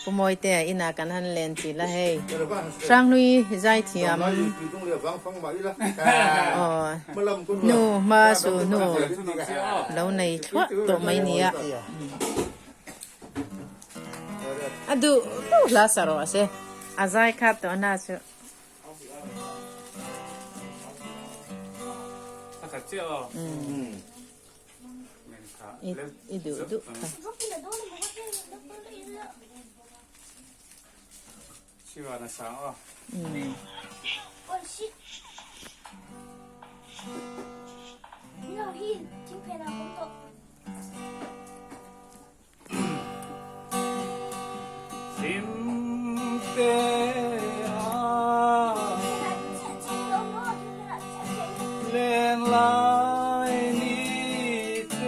Cô mồi tè ina kan han len chỉ là hay sang nuôi dai thiam nu ma su nu lâu này thoát tổ mấy nia adu la saro ase azai khat to na su idu du 시원한 상어. 씨. 이거 흰 팅페나 본도. 심대야 렌라이니테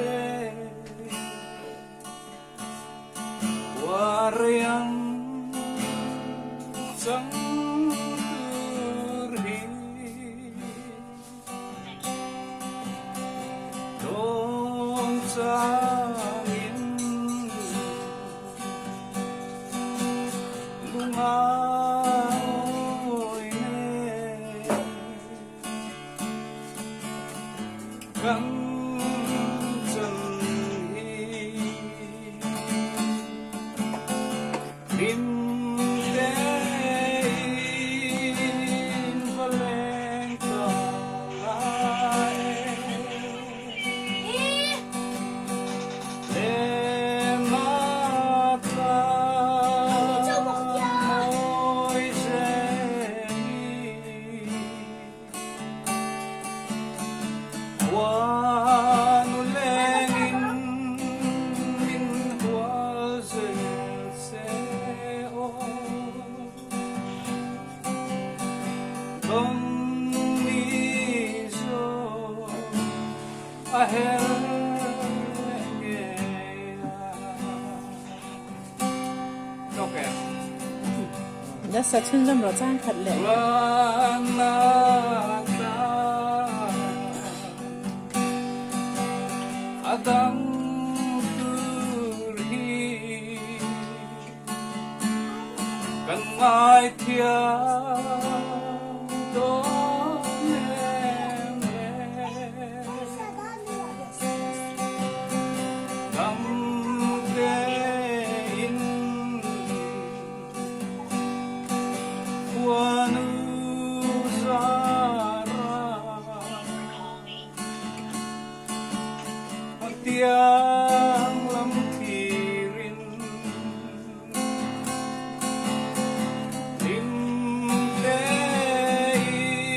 와르양 정들이 동장인 룽아오이네 간절히 đã sát chân dâm rõ ràng thật lệ Adam turhi kan mai thia do nem dam de in wanu tiang lam thirin lim lein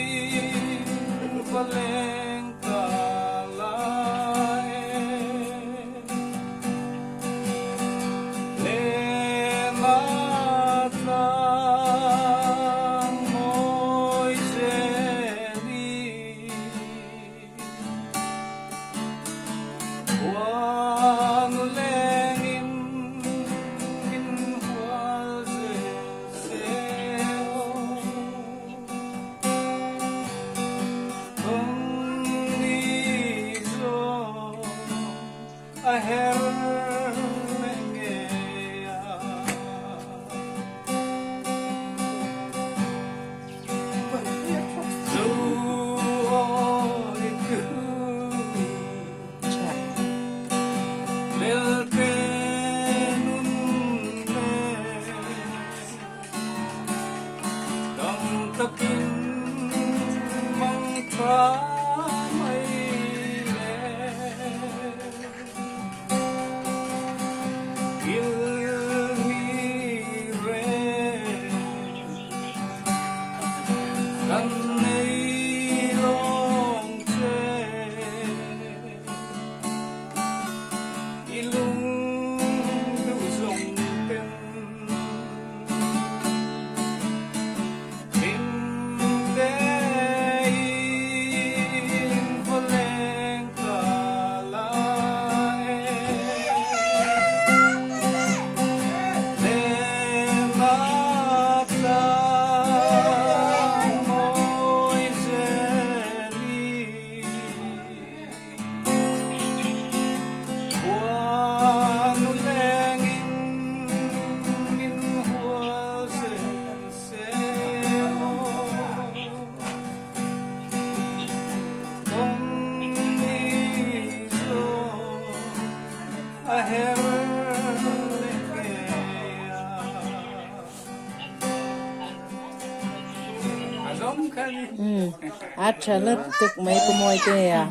Acha lớp tức mấy cô môi tê à.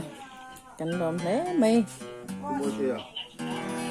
Cắn đom thế mấy. Cô mua tiền.